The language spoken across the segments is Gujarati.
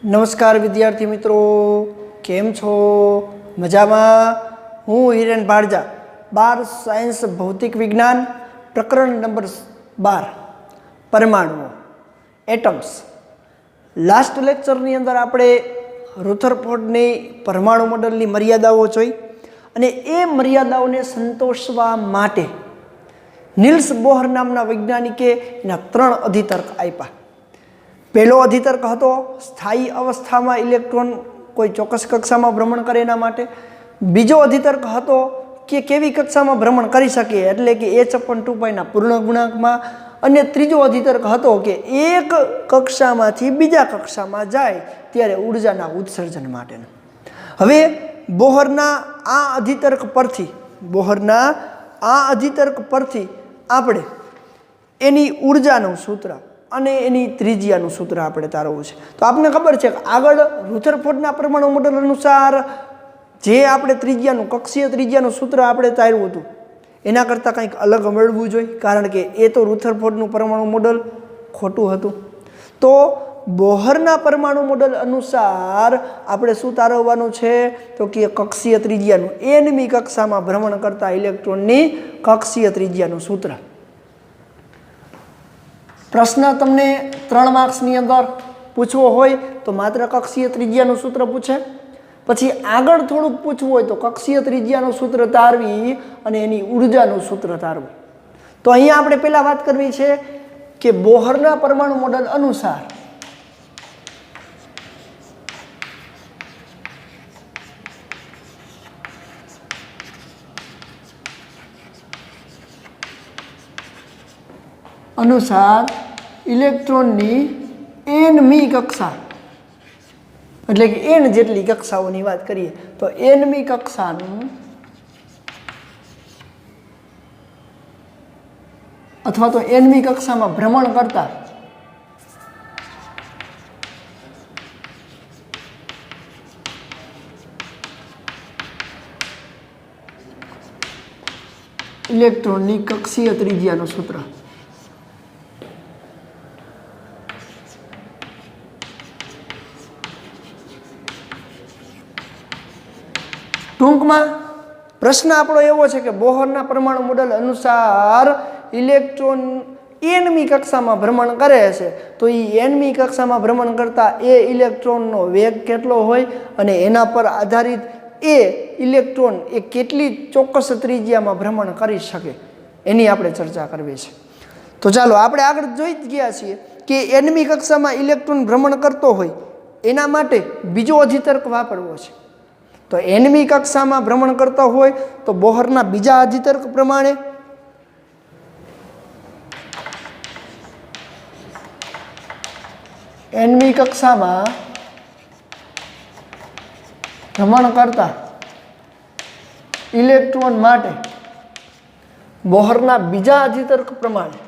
નમસ્કાર વિદ્યાર્થી મિત્રો, કેમ છો? મજામાં? હું હિરેન ભાડજા, 12 સાયન્સ ભૌતિક વિજ્ઞાન પ્રકરણ નંબર 12 પરમાણુઓ એટમ્સ. લાસ્ટ લેક્ચરની અંદર આપણે રુથરફોર્ડની પરમાણુ મોડલની મર્યાદાઓ જોઈ અને એ મર્યાદાઓને સંતોષવા માટે નિલ્સ બોહર નામના વૈજ્ઞાનિકે એના 3 અધિતર્ક આપ્યા. પહેલો અધિતર્ક હતો સ્થાયી અવસ્થામાં ઇલેક્ટ્રોન કોઈ ચોક્કસ કક્ષામાં ભ્રમણ કરે એના માટે. બીજો અધિતર્ક હતો કે કેવી કક્ષામાં ભ્રમણ કરી શકે, એટલે કે h/2πના પૂર્ણ ગુણાંકમાં. અને ત્રીજો અધિતર્ક હતો કે એક કક્ષામાંથી બીજા કક્ષામાં જાય ત્યારે ઉર્જાના ઉત્સર્જન માટેનો. હવે બોહરના આ અધિતર્ક પરથી આપણે એની ઉર્જાનું સૂત્ર અને એની ત્રિજ્યાનું સૂત્ર આપણે તારવવું છે. તો આપને ખબર છે કે આગળ રુથરફોર્ડના પરમાણુ મોડલ અનુસાર જે આપણે કક્ષીય ત્રિજ્યાનું સૂત્ર આપણે તાર્યું હતું એના કરતાં કંઈક અલગ મળવું જોઈએ, કારણ કે એ તો રુથરફોર્ડનું પરમાણુ મોડલ ખોટું હતું. તો બોહરના પરમાણુ મોડલ અનુસાર આપણે શું તારવવાનું છે તો કે કક્ષીય ત્રિજ્યાનું nમી કક્ષામાં ભ્રમણ કરતા ઇલેક્ટ્રોનની કક્ષીય ત્રિજ્યાનું સૂત્ર. પ્રશ્ન તમને 3 માર્ક્સની અંદર પૂછવો હોય તો માત્ર કક્ષીય ત્રિજ્યાનું સૂત્ર પૂછે. પછી આગળ થોડુંક પૂછવું હોય તો કક્ષીય ત્રિજ્યાનું સૂત્ર તારવી અને એની ઉર્જાનું સૂત્ર તારવું. તો અહીંયા આપણે પહેલાં વાત કરવી છે કે બોહરના પરમાણુ મોડલ અનુસાર ઇલેક્ટ્રોનની nમી કક્ષા, એટલે કે n જેટલી કક્ષાઓની વાત કરીએ તો nમી કક્ષાનું અથવા તો nમી કક્ષામાં ભ્રમણ કરતા ઇલેક્ટ્રોનની કક્ષીય ત્રિજ્યાનું સૂત્ર. ટૂંકમાં પ્રશ્ન આપણો એવો છે કે બોહરના પરમાણુ મોડલ અનુસાર ઇલેક્ટ્રોન nમી કક્ષામાં ભ્રમણ કરે છે, તો એ nમી કક્ષામાં ભ્રમણ કરતા એ ઇલેક્ટ્રોનનો વેગ કેટલો હોય અને એના પર આધારિત એ ઇલેક્ટ્રોન એ કેટલી ચોક્કસ ત્રિજ્યામાં ભ્રમણ કરી શકે એની આપણે ચર્ચા કરવી છે. તો ચાલો આપણે આગળ જોઈ જ ગયા છીએ કે nમી કક્ષામાં ઇલેક્ટ્રોન ભ્રમણ કરતો હોય એના માટે બીજો અધિતર્ક વાપરવો છે. તો nમી કક્ષામાં ભ્રમણ કરતા હોય તો બોહરના બીજા અધિતર્ક પ્રમાણે nમી કક્ષામાં ભ્રમણ કરતા ઇલેક્ટ્રોન માટે બોહરના બીજા અધિતર્ક પ્રમાણે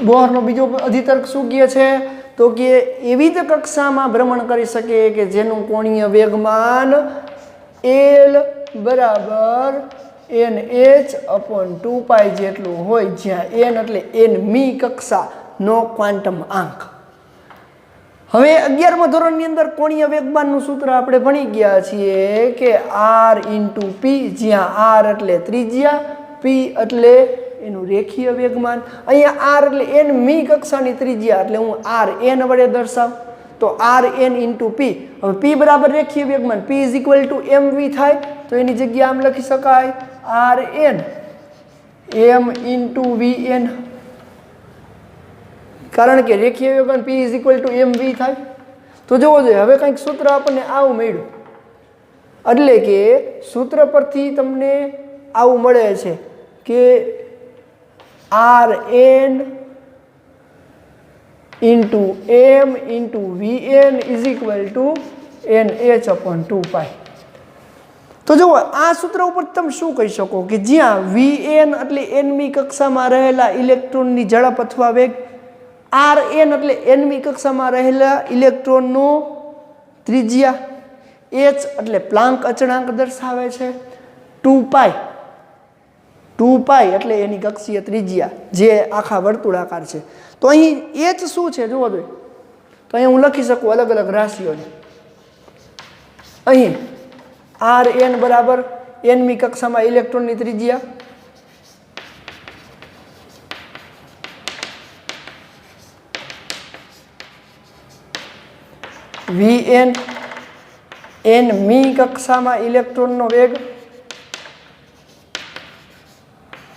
બોહરનો બીજો અધિતર્ક શું કહે છે તો કે એવી જ કક્ષામાં ભ્રમણ કરી શકે કે જેનું કોણીય વેગમાન L બરાબર nh/2π જેટલું હોય, જ્યાં n એટલે nમી કક્ષાનો ક્વોન્ટમ આંક. હવે 11મા ધોરણની અંદર કોણીય વેગમાનનું સૂત્ર આપણે ભણી ગયા છીએ કે r/p, જ્યાં r એટલે ત્રિજ્યા, p એટલે એનું રેખીય વેગમાન. અહીંયા r એટલે nમી કક્ષાની ત્રિજ્યા, એટલે હું rn વડે દર્શાવ તો rn/p. હવે p બરાબર રેખીય વેગમાન, p = mv થાય તો એની જગ્યા આમ લખી શકાય rn m/vn, કારણ કે રેખીય વેગમાન p = mv થાય. તો જોવો જોઈએ હવે કંઈક સૂત્ર આપણને આવું મળ્યું, એટલે કે સૂત્ર પરથી તમને આવું મળે છે કે rn m/vn = nh/2π. તો જુઓ આ સૂત્ર ઉપર તમે શું કહી શકો કે જ્યાં vn એટલે nમી કક્ષામાં રહેલા ઇલેક્ટ્રોનની ઝડપ અથવા વેગ, rn એટલે nમી કક્ષામાં રહેલા ઇલેક્ટ્રોનનો ત્રિજ્યા, h એટલે પ્લાન્ક અચળાંક દર્શાવે છે 2 એટલે એની કક્ષીય ત્રિજ્યા જે આખા વર્તુળાકાર છે. તો અહીં h શું છે જુઓ જોઈએ. તો અહીં હું લખી શકું અલગ અલગ રાશિઓને. અહીં Rn બરાબર nમી કક્ષામાં ઇલેક્ટ્રોનની ત્રિજ્યા, Vn nમી કક્ષામાં ઇલેક્ટ્રોનનો વેગ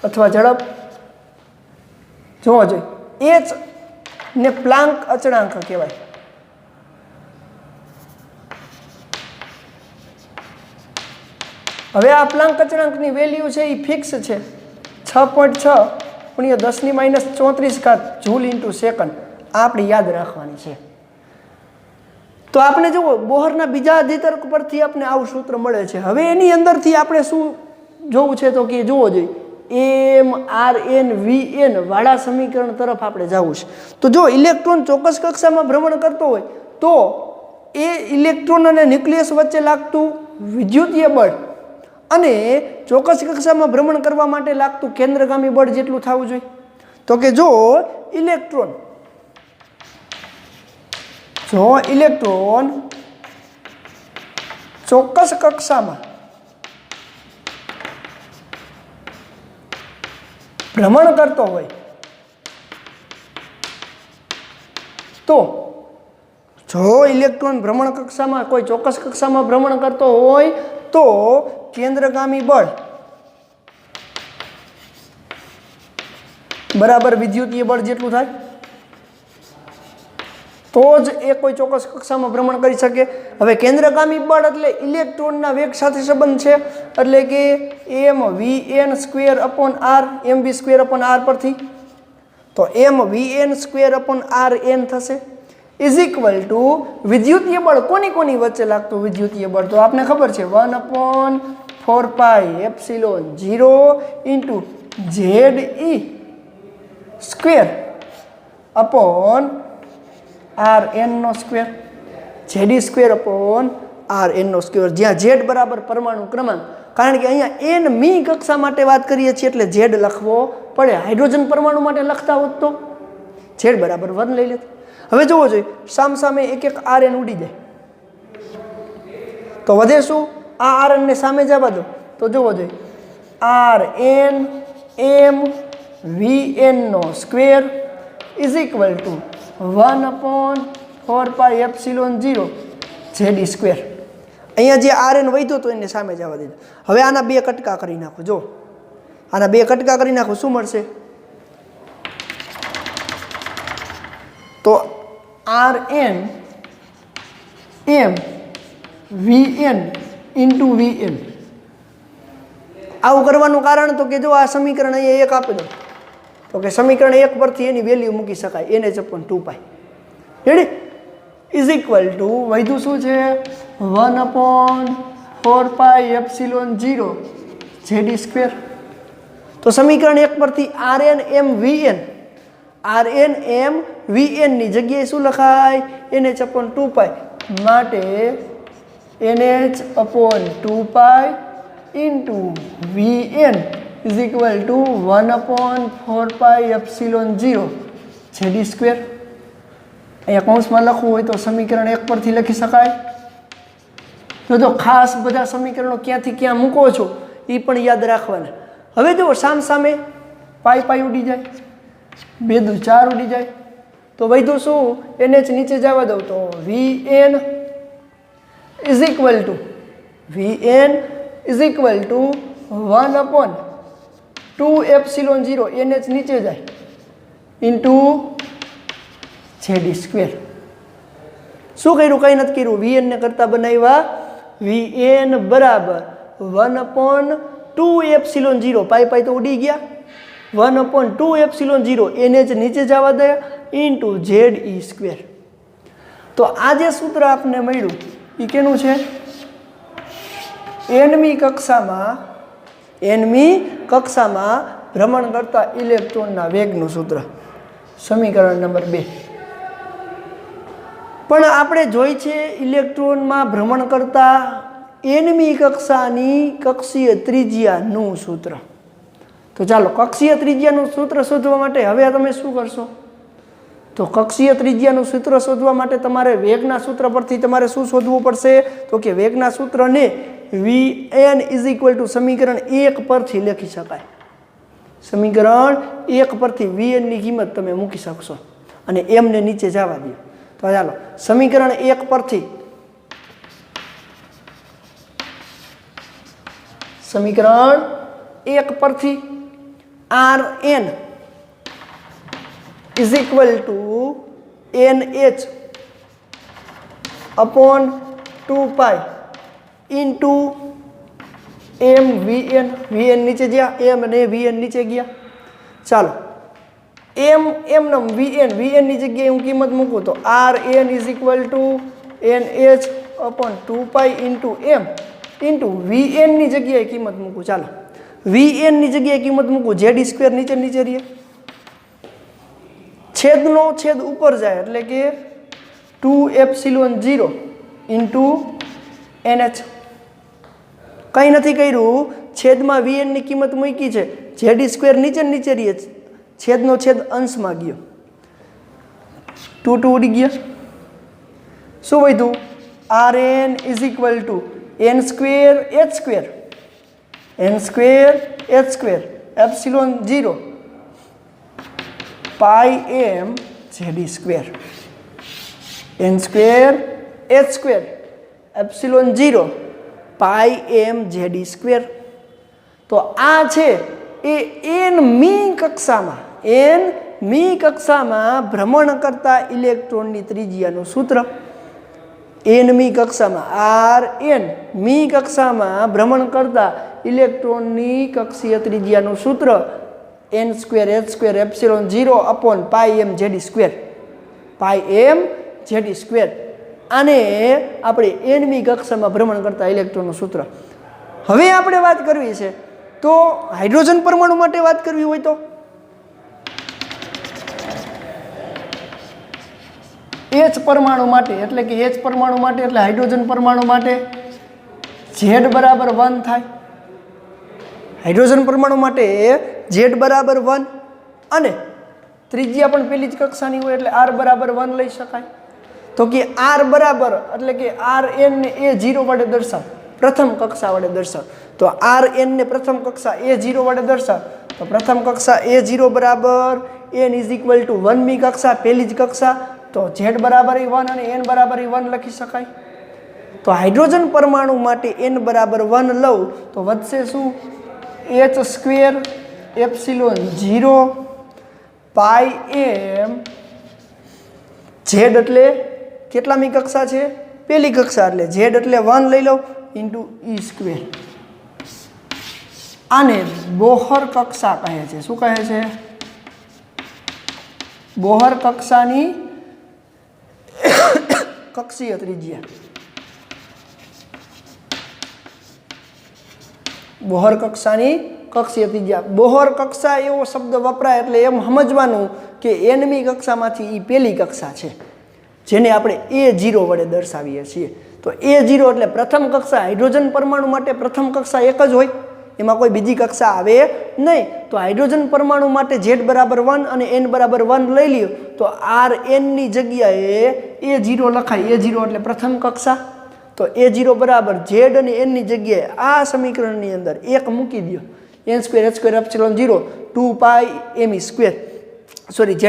અથવા ઝડપ. જોવો જોઈએ h ને પ્લાન્ક અચળાંક કહેવાય. હવે આ પ્લાન્ક અચળાંકની વેલ્યુ છે એ ફિક્સ છે 6.6 × 10⁻34 જૂલ ઇન્ટુ સેકન્ડ. આ આપણે યાદ રાખવાની છે. તો આપણે જુઓ બોહરના બીજા અધિતર્ક પરથી આપણે આવું સૂત્ર મળે છે. હવે એની અંદરથી આપણે શું જોવું છે તો કે જોવો જોઈએ Rn Vn વાળા સમીકરણ તરફ આપણે જવું છે. તો જો ઇલેક્ટ્રોન ચોક્કસ કક્ષામાં ભ્રમણ કરતો હોય તો એ ઇલેક્ટ્રોન અને ન્યુક્લિયસ વચ્ચે લાગતું વિદ્યુતીય બળ અને ચોક્કસ કક્ષામાં ભ્રમણ કરવા માટે લાગતું કેન્દ્રગામી બળ જેટલું થવું જોઈએ. તો કે જો ઇલેક્ટ્રોન ચોક્કસ કક્ષામાં ભ્રમણ કરતો હોય તો જો ઇલેક્ટ્રોન ભ્રમણ કક્ષામાં કોઈ ચોક્કસ કક્ષામાં ભ્રમણ કરતો હોય તો કેન્દ્રગામી બળ બરાબર વિદ્યુતીય બળ જેટલું થાય તો જ એ કોઈ ચોક્કસ કક્ષામાં ભ્રમણ કરી શકે. હવે કેન્દ્રગામી બળ એટલે ઇલેક્ટ્રોનના વેગ સાથે સંબંધ છે એટલે કે mvn² mv² પરથી તો mvn² થશે ઇઝ ઇક્વલ ટુ વિદ્યુતીય બળ કોની વચ્ચે લાગતું વિદ્યુતીય બળ તો આપને ખબર છે 1/4πε0 ઇન્ટુ Ze²/Rn², Ze²/Rn², જ્યાં Z બરાબર પરમાણુ ક્રમાંક. કારણ કે અહીંયા n મી કક્ષા માટે વાત કરીએ છીએ એટલે Z લખવો પડે. હાઇડ્રોજન પરમાણુ માટે લખતા હોત તો Z બરાબર 1 લઈ લેત. હવે જોવો જોઈએ સામે એક Rn ઉડી જાય તો વધે શું? આ Rn ને સામે જવા દો તો જોવો જોઈએ Rn m Vn² is equal to 1/4πε0 Ze². અહીંયા જે Rn વધ્યો તો એને સામે જવા દીધો. હવે આના બે કટકા કરી નાખો. જો આના બે કટકા કરી નાખો શું મળશે? તો Rn m Vn into Vn. આવું કરવાનું કારણ તો કે જો આ સમીકરણ અહીંયા એક આપી દો તો કે સમીકરણ 1 પરથી એની વેલ્યુ મૂકી શકાય nh/2π ready is equal two વધ્યું શું છે 1/4πε0 Ze². તો સમીકરણ 1 પરથી Rn m Vn ની જગ્યાએ શું લખાય nh/2π માટે nh/2π into Vn is equal to 1/4πε0 Ze². અહીંયા કૌંસમાં લખવું હોય તો સમીકરણ 1 પરથી લખી શકાય. તો ખાસ બધા સમીકરણો ક્યાંથી ક્યાં મૂકો છો એ પણ યાદ રાખવાના. હવે જો સામે પાઈ ઉડી જાય 2 દુ 4 ઉડી જાય તો વધ્યું શું NH નીચે જવા દઉં તો Vn is equal to 1/2ε0 NH નીચે જાય ઇન્ટુ Ze². શું કર્યું? કંઈ નથી કર્યું. Vn ને કરતા બનાવ્યા Vn બરાબર 1/2ε0 પાઈ તો ઉડી ગયા 1/2ε0 NH નીચે જવા દે ઇન્ટુ Ze². તો આ જે સૂત્ર આપને મળ્યું એ કેનું છે? nમી કક્ષામાં ભ્રમણ કરતા ઇલેક્ટ્રોનના વેગનું સૂત્ર સમીકરણ નંબર 2. પણ આપણે જોઈ છે ઇલેક્ટ્રોનમાં ભ્રમણ કરતા nમી કક્ષાની કક્ષીય ત્રિજ્યાનું સૂત્ર. તો ચાલો કક્ષીય ત્રિજ્યાનું સૂત્ર શોધવા માટે હવે તમે શું કરશો? તો કક્ષીય ત્રિજ્યાનું સૂત્ર શોધવા માટે તમારે વેગના સૂત્ર પરથી તમારે શું શોધવું પડશે? તો કે વેગના સૂત્રને Vn = સમીકરણ 1 પરથી લખી શકાય. સમીકરણ 1 પરથી Vn ની કિંમત તમે મૂકી શકશો અને m ને નીચે જવા દો. તો ચાલો સમીકરણ 1 પરથી સમીકરણ 1 પરથી Rn = nh upon 2π into m Vn. Vn નીચે ગયા, m અને Vn નીચે ગયા. ચાલો m નમ Vn ની જગ્યાએ હું કિંમત મૂકું તો Rn = nh upon 2π into m into Vn ની જગ્યાએ કિંમત મૂકું. ચાલો Vn ની જગ્યાએ કિંમત મૂકું, z² નીચે રહે, છેદનો છેદ ઉપર જાય એટલે કે 2ε0 into nh. કંઈ નથી કર્યું, છેદમાં Vn ની કિંમત મૂકી છે, z² નીચે રહે, છેદનો છેદ અંશમાં ગયો, 2 ઉડી ગયા. શું વધ્યું? Rn = n² ε0 πm z², n² ε0 πm z². તો આ છે એ nમી કક્ષામાં ભ્રમણ કરતા ઇલેક્ટ્રોનની ત્રિજ્યાનું સૂત્ર. nમી કક્ષામાં Rn કક્ષામાં ભ્રમણ કરતા ઇલેક્ટ્રોનની કક્ષીય ત્રિજ્યાનું સૂત્ર n² ε0 upon πm z², πm z². આને આપણે nમી કક્ષામાં ભ્રમણ કરતા ઇલેક્ટ્રોનનું સૂત્ર. હવે આપણે વાત કરવી છે તો હાઇડ્રોજન પરમાણુ માટે વાત કરવી હોય તો H પરમાણુ માટે એટલે કે H પરમાણુ માટે એટલે હાઇડ્રોજન પરમાણુ માટે Z = 1 થાય. હાઇડ્રોજન પરમાણુ માટે Z = 1 અને ત્રિજ્યા પણ પેલી જ કક્ષાની હોય એટલે R = 1 લઈ શકાય. તો કે R બરાબર એટલે કે Rn ને A0 વડે દર્શાવ, પ્રથમ કક્ષા વડે દર્શાવ. તો Rn ને પ્રથમ કક્ષા A0 વડે દર્શાવ તો પ્રથમ કક્ષા A0 બરાબર n = 1મી કક્ષા, પેલી જ કક્ષા, તો Z = 1 અને n = 1 લખી શકાય. તો હાઇડ્રોજન પરમાણુ માટે n = 1 લઉં તો વધશે શું? h² ε0 πm Z એટલે કેટલામી કક્ષા છે? પેલી કક્ષા, એટલે Z એટલે 1 લઈ લો ઇન્ટુ e². આને બોહર કક્ષા કહે છે. શું કહે છે? બોહર કક્ષાની કક્ષીય ત્રિજ્યા. બોહર કક્ષાની કક્ષીય ત્રિજ્યા. બોહર કક્ષા એવો શબ્દ વપરાય એટલે એમ સમજવાનું કે nમી કક્ષામાંથી એ પેલી કક્ષા છે જેને આપણે A0 વડે દર્શાવીએ છીએ. તો A0 એટલે પ્રથમ કક્ષા. હાઇડ્રોજન પરમાણુ માટે પ્રથમ કક્ષા એક જ હોય, એમાં કોઈ બીજી કક્ષા આવે નહીં. તો હાઇડ્રોજન પરમાણુ માટે Z = 1 અને n = 1 લઈ લ્યો તો Rn ની જગ્યાએ A0 લખાય. A0 એટલે પ્રથમ કક્ષા. તો A0 બરાબર Z અને n ની જગ્યાએ આ સમીકરણની અંદર 1 મૂકી દો, n² h² ε0 2π me², sorry ze².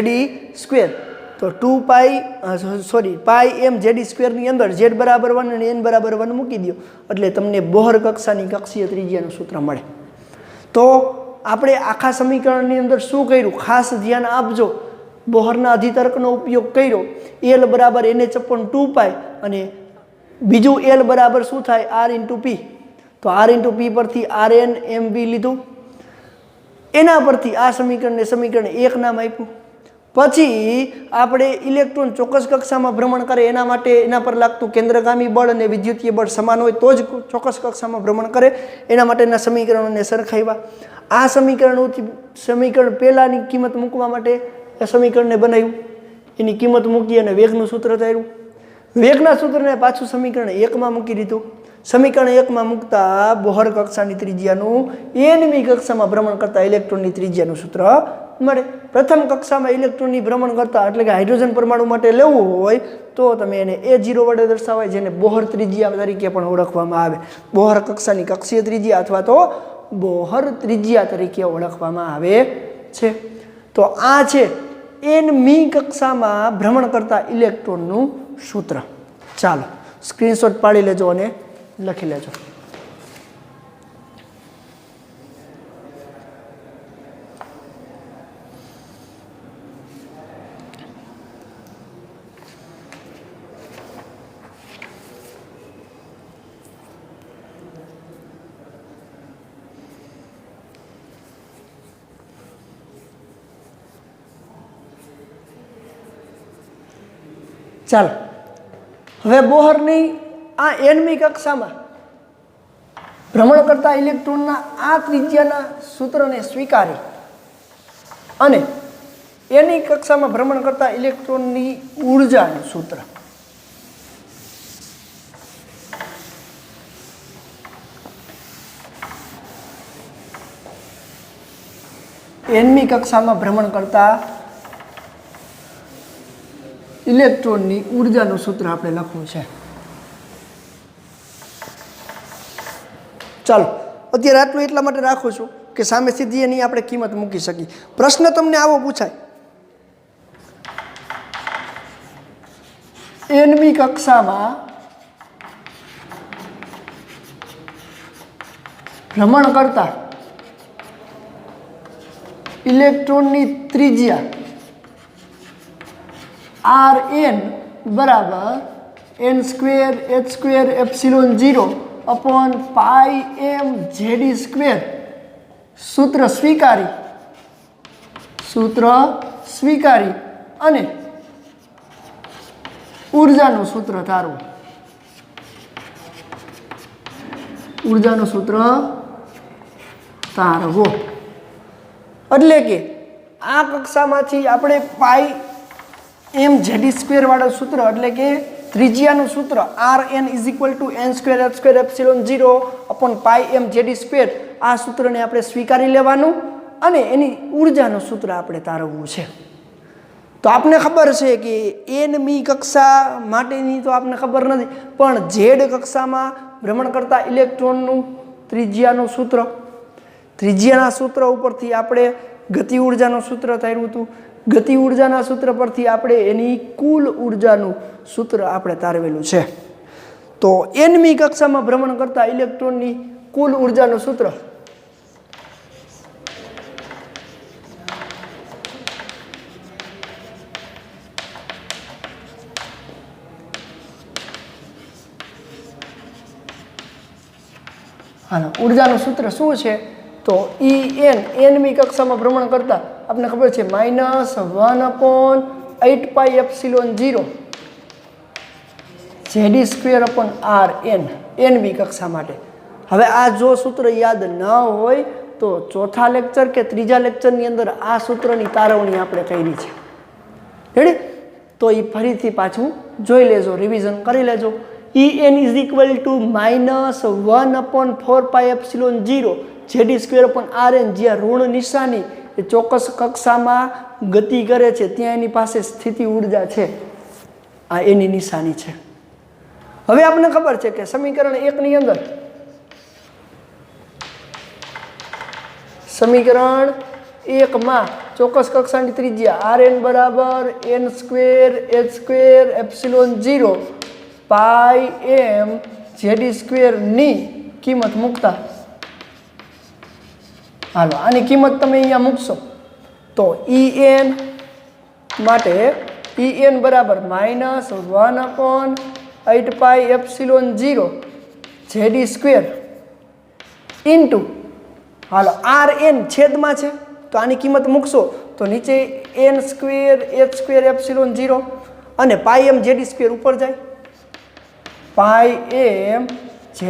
તો 2π πm z² ની અંદર Z = 1 અને n = 1 મૂકી દો એટલે તમને બોહર કક્ષાની કક્ષીય ત્રિજ્યાનું સૂત્ર મળે. તો આપણે આખા સમીકરણની અંદર શું કર્યું ખાસ ધ્યાન આપજો. બોહરના અધિતર્કનો ઉપયોગ કર્યો. L = nh/2π અને બીજું L બરાબર શું થાય? R × P. તો R × P પરથી Rn mv લીધું, એના પરથી આ સમીકરણને સમીકરણ 1 નામ આપ્યું. પછી આપણે ઇલેક્ટ્રોન ચોક્કસ કક્ષામાં ભ્રમણ કરે એના માટે એના પર લાગતું કેન્દ્રગામી બળ અને વિદ્યુતીય બળ સમાન હોય તો જ ચોક્કસ કક્ષામાં ભ્રમણ કરે, એના માટેના સમીકરણોને સરખાવ્યા. આ સમીકરણ પહેલાની કિંમત મૂકવા માટે આ સમીકરણને બનાવ્યું, એની કિંમત મૂકી અને વેગનું સૂત્ર તાર્યું. વેગના સૂત્રને પાછું સમીકરણ 1 માં મૂકી દીધું. સમીકરણ 1 માં મૂકતા બોહર કક્ષાની ત્રિજ્યાનું nમી કક્ષામાં ભ્રમણ કરતા ઇલેક્ટ્રોનની ત્રિજ્યાનું સૂત્ર મળે. પ્રથમ કક્ષામાં ઇલેક્ટ્રોનની ભ્રમણ કરતા એટલે કે હાઇડ્રોજન પરમાણુ માટે લેવું હોય તો તમે એને A0 વડે દર્શાવાય, જેને બોહર ત્રિજ્યા તરીકે પણ ઓળખવામાં આવે. બોહર કક્ષાની કક્ષીય ત્રિજ્યા અથવા તો બોહર ત્રિજ્યા તરીકે ઓળખવામાં આવે છે. તો આ છે nમી કક્ષામાં ભ્રમણ કરતા ઇલેક્ટ્રોનનું સૂત્ર. ચાલો સ્ક્રીનશોટ પાડી લેજો અને લખી લેજો. ચાલો હવે બોહરની આ nમી કક્ષામાં ભ્રમણ કરતા ઇલેક્ટ્રોનના આ ત્રિજ્યાના સૂત્રને સ્વીકારી અને એની કક્ષામાં ભ્રમણ કરતા ઇલેક્ટ્રોનની ઉર્જાનું સૂત્ર nમી કક્ષામાં ભ્રમણ કરતા ઇલેક્ટ્રોનની ઉર્જાનું સૂત્ર આપણે લખવું છે. ચાલો અત્યારે આટલું એટલા માટે રાખું છું કે સામે સીધી એની આપણે કિંમત મૂકી શકીએ. પ્રશ્ન તમને આવો પૂછાય, nમી કક્ષામાં ભ્રમણ કરતા ઇલેક્ટ્રોનની ત્રિજ્યા Rn બરાબર n² h²ε0 upon pi m z² સૂત્ર સ્વીકારી અને ઉર્જાનું સૂત્ર તારવું. ઉર્જાનું સૂત્ર તારવો એટલે કે આ કક્ષામાંથી આપણે પાઈ m z² વાળું સૂત્ર એટલે કે ત્રિજ્યાનું સૂત્ર Rn = n² h²ε0 अपॉन પાઈ m z², આ સૂત્રને આપણે સ્વીકારી લેવાનું અને એની ઉર્જાનું સૂત્ર આપણે તારવવું છે. તો આપને ખબર છે કે nમી કક્ષા માટેની તો આપને ખબર નથી, પણ z કક્ષામાં ભ્રમણ કરતા ઇલેક્ટ્રોનનું ત્રિજ્યાનું સૂત્ર, ત્રિજ્યાના સૂત્ર ઉપરથી આપણે ગતિ ઉર્જાનું સૂત્ર તાર્યું હતું. ગતિ ઉર્જાના સૂત્ર પરથી આપણે એની કુલ ઉર્જાનું સૂત્ર આપણે તારવેલું છે. તો nમી કક્ષામાં ભ્રમણ કરતા ઇલેક્ટ્રોનની કુલ ઉર્જાનું સૂત્ર ઉર્જાનું સૂત્ર શું છે? તો nમી કક્ષામાં ભ્રમણ કરતા આપણે ખબર છે -1/8πε0 z²/Rn nમી કક્ષા માટે. હવે આ જો સૂત્ર યાદ ન હોય તો ચોથા લેક્ચર કે ત્રીજા લેક્ચરની અંદર આ સૂત્રની તારવણી આપણે કરી છે. રેડી? તો એ ફરીથી પાછું જોઈ લેજો, રિવિઝન કરી લેજો. En = -1/4πε0 z²/Rn, જ્યાં ઋણ નિશાની એ ચોક્કસ કક્ષામાં ગતિ કરે છે ત્યાં એની પાસે સ્થિતિ ઉર્જા છે, આ એની નિશાની છે. હવે આપણને ખબર છે કે સમીકરણ 1 ની અંદર સમીકરણ 1 માં ચોક્કસ કક્ષાની ત્રિજ્યા Rn બરાબર n²h²ε0 પાઈ m z² ની કિંમત મૂકતા, હાલો આની કિંમત તમે અહીંયા મૂકશો તો En માટે En બરાબર -1/8πε0 z² ઇન્ટુ, હાલો Rn છેદમાં છે તો આની કિંમત મૂકશો તો નીચે n²h²ε0 અને પાઈ m z² ઉપર જાય, પાઈ m z².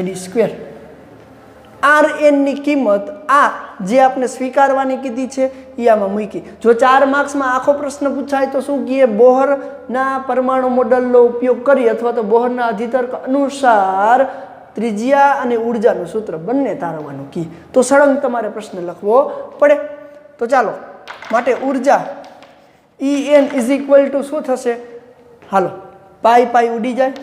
Rn ની કિંમત આ જે આપણે સ્વીકારવાની કીધી છે એ આમાં મૂકી. જો 4 માર્ક્સમાં આખો પ્રશ્ન પૂછાય તો શું કહીએ, બોહરના પરમાણુ મોડલનો ઉપયોગ કરી અથવા તો બોહરના અધિતર્ક અનુસાર ત્રિજ્યા અને ઉર્જાનું સૂત્ર બંને તારવવાનું કી. તો સળંગ તમારે પ્રશ્ન લખવો પડે. તો ચાલો, માટે ઉર્જા En ઇઝ ઇક્વલ ટુ શું થશે, હાલો પાઈ પાઈ ઉડી જાય,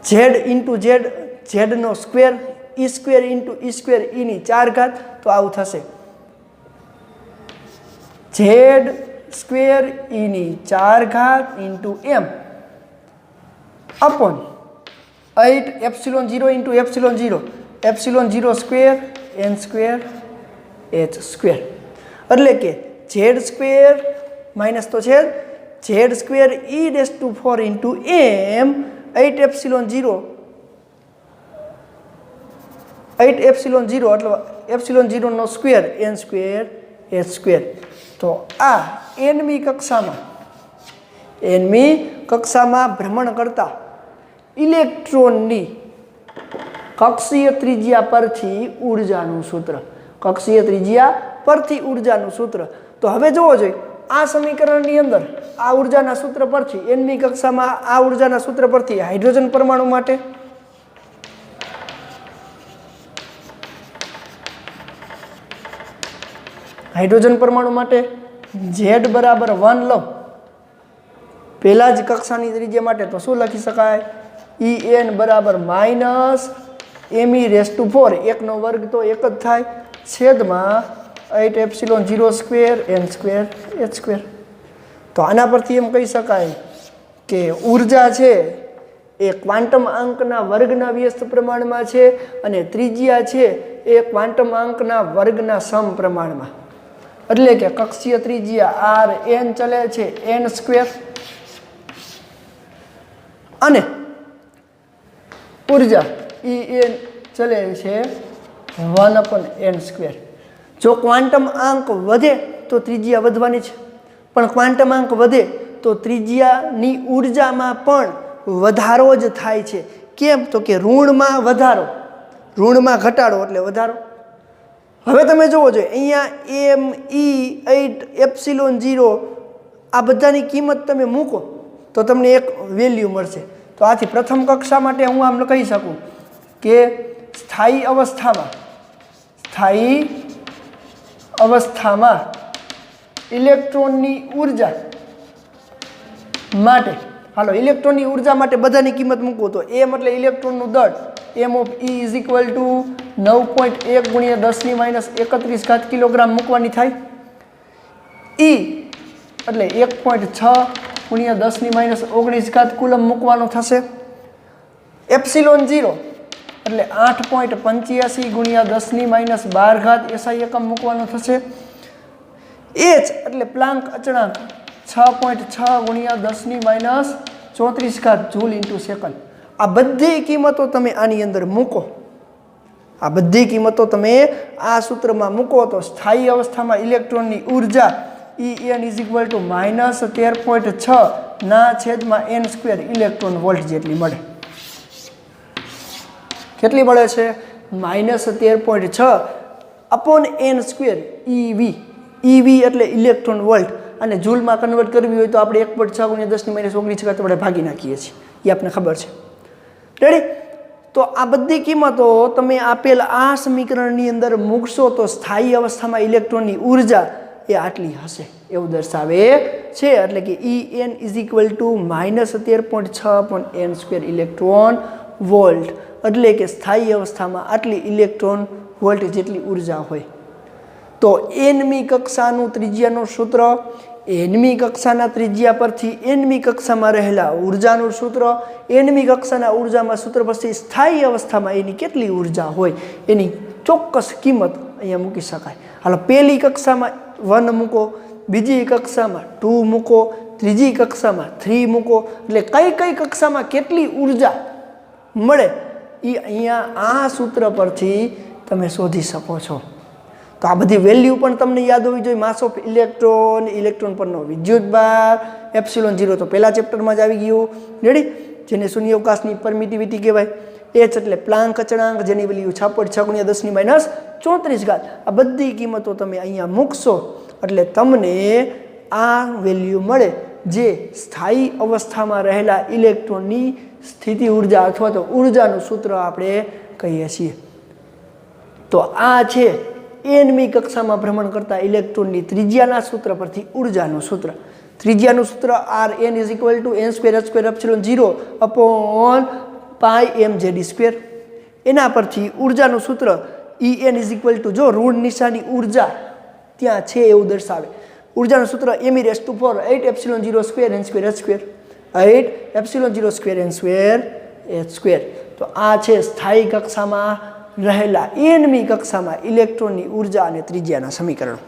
ઝેડ ઇન્ટુ ઝેડ, ઝેડનો સ્ક્વેર, ઈ સ્ક્વેર ઇન્ટુ ઈ સ્ક્વેર, ઈની 4 ઘાત. તો આવું થશે ઝેડ સ્ક્વેર ઈની 4 ઘાત into M upon 8 epsilon 0 into epsilon 0, epsilon 0 square N square H square. એટલે કે ઝેડ સ્ક્વેર માઇનસ તો છે Z square E raise to 4 into M 8 epsilon 0 એટલે એપ્સિલોન 0 નો square N square H square. તો આ એનમી કક્ષામાં ભ્રમણ કરતા ઇલેક્ટ્રોનની કક્ષીય ત્રિજ્યા પરથી ઉર્જાનું સૂત્ર, કક્ષીય ત્રિજ્યા પરથી ઉર્જાનું સૂત્ર. તો હવે જોવો જોઈએ આ સમીકરણની અંદર આ ઉર્જાના સૂત્ર પરથી એનમી કક્ષામાં આ ઉર્જાના સૂત્ર પરથી હાઇડ્રોજન પરમાણુ માટે Z બરાબર 1 લો, પહેલા જ કક્ષાની ત્રિજ્યા માટે તો શું લખી શકાય, En બરાબર માઇનસ એમી રેસ ટુ 4, 1 નો વર્ગ તો 1 જ થાય, છેદમાં 8 epsilon 0 square N square H square. તો આના પરથી એમ કહી શકાય કે ઉર્જા છે એ ક્વાન્ટમ આંકના વર્ગના વ્યસ્ત પ્રમાણમાં છે અને ત્રિજ્યા છે એ ક્વાન્ટમ આંકના વર્ગના સમ પ્રમાણમાં. એટલે કે કક્ષીય ત્રિજ્યા આર એન ચલે છે એન સ્ક્વેર અને ઉર્જા En ચલે છે 1/n સ્ક્વેર. જો ક્વાન્ટમ આંક વધે તો ત્રિજ્યા વધવાની છે, પણ ક્વાન્ટમ આંક વધે તો ત્રિજ્યાની ઉર્જામાં પણ વધારો જ થાય છે. કેમ? તો કે ઋણમાં વધારો, ઋણમાં ઘટાડો એટલે વધારો. હવે તમે જોવો જોઈએ અહીંયા એમ ઈ 8 એપ્સિલોન 0 આ બધાની કિંમત તમે મૂકો તો તમને એક વેલ્યુ મળશે. તો આથી પ્રથમ કક્ષા માટે હું આમ કહી શકું કે સ્થાયી અવસ્થામાં ઇલેક્ટ્રોનની ઉર્જા માટે, હાલો ઇલેક્ટ્રોનની ઉર્જા માટે બધાની કિંમત મૂકવું તો એમ એટલે ઇલેક્ટ્રોનનું દળ M of E is equal to 9.1 ગુણ્યા 10⁻31 ઘાત કિલોગ્રામ મૂકવાની થાય. ઈ એટલે 1.6 ગુણ્યા 10⁻19 ઘાત કુલમ મૂકવાનો થશે. એપ્સિલોન 0 એટલે 8.85 ગુણ્યા 10⁻12 ઘાત એસઆઈ એકમ મૂકવાનો થશે. એચ એટલે પ્લાન્ક અચળાંક 6.6 ગુણ્યા 10⁻34 ઘાત જૂલ ઇન્ટુ સેકન્ડ. આ બધી કિંમતો તમે આની અંદર મૂકો, આ બધી કિંમતો તમે આ સૂત્રમાં મૂકો તો સ્થાયી અવસ્થામાં ઇલેક્ટ્રોનની ઉર્જા En ઇઝ ઇક્વલ ટુ -13.6 ના છેદમાં n સ્ક્વેર ઇલેક્ટ્રોન વોલ્ટ જેટલી મળે. કેટલી મળે છે? -13.6 અપોન n સ્ક્વેર EV એટલે ઇલેક્ટ્રોન વોલ્ટ, અને જૂલમાં કન્વર્ટ કરવી હોય તો આપણે 1.6 ગુણ્યા 10⁻19 ઘાત આપણે ભાગી નાખીએ છીએ, એ આપણને ખબર છે. રેડી? તો આ બધી કિંમતો તમે આપેલ આ સમીકરણની અંદર મૂકશો તો સ્થાયી અવસ્થામાં ઇલેક્ટ્રોનની ઉર્જા એ આટલી હશે એવું દર્શાવે છે. એટલે કે En is equal two -13.6 upon n square electron volt. એટલે કે સ્થાયી અવસ્થામાં આટલી ઇલેક્ટ્રોન વોલ્ટ જેટલી ઉર્જા હોય. તો nમી કક્ષાનું ત્રિજ્યાનું સૂત્ર, nમી કક્ષાના ત્રિજ્યા પરથી nમી કક્ષામાં રહેલા ઉર્જાનું સૂત્ર, nમી કક્ષાના ઉર્જામાં સૂત્ર પરથી સ્થાયી અવસ્થામાં એની કેટલી ઉર્જા હોય એની ચોક્કસ કિંમત અહીંયા મૂકી શકાય. હાલો પહેલી કક્ષામાં 1 મૂકો, બીજી કક્ષામાં 2 મૂકો, ત્રીજી કક્ષામાં 3 મૂકો, એટલે કઈ કઈ કક્ષામાં કેટલી ઉર્જા મળે એ અહીંયા આ સૂત્ર પરથી તમે શોધી શકો છો. તો આ બધી વેલ્યુ પણ તમને યાદ હોવી જોઈએ. માસ ઓફ ઇલેક્ટ્રોન, ઇલેક્ટ્રોન પરનો વિદ્યુતભાર, એપ્સિલોન 0 તો પહેલા ચેપ્ટરમાં જ આવી ગયું. રેડી? જેને શૂન્યાવકાશની પરમિટિવિટી કહેવાય. એચ એટલે પ્લાન્ક અચળાંક જેની વેલ્યુ 6.6 × 10⁻⁴ આ બધી કિંમતો તમે અહીંયા મૂકશો એટલે તમને આ વેલ્યુ મળે જે સ્થાયી અવસ્થામાં રહેલા ઇલેક્ટ્રોનની સ્થિતિ ઉર્જા અથવા તો ઉર્જાનું સૂત્ર આપણે કહીએ છીએ. તો આ છે nમી કક્ષામાં ભ્રમણ કરતા ઇલેક્ટ્રોનની ત્રિજ્યાના સૂત્ર પરથી ઉર્જાનું સૂત્ર. ત્રિજ્યાનું સૂત્ર Rn = n²h²ε0/πmz². એના પરથી ઉર્જાનું સૂત્ર En = જો ઋણ નિશાની ઉર્જા ત્યાં છે એવું દર્શાવે. ઉર્જાનું સૂત્ર m⁴ 8ε02n²h². 8ε02n²h². તો આ છે સ્થાયી કક્ષામાં રહેલા nમી કક્ષામાં ઇલેક્ટ્રોનની ઉર્જા અને ત્રિજ્યાના સમીકરણો.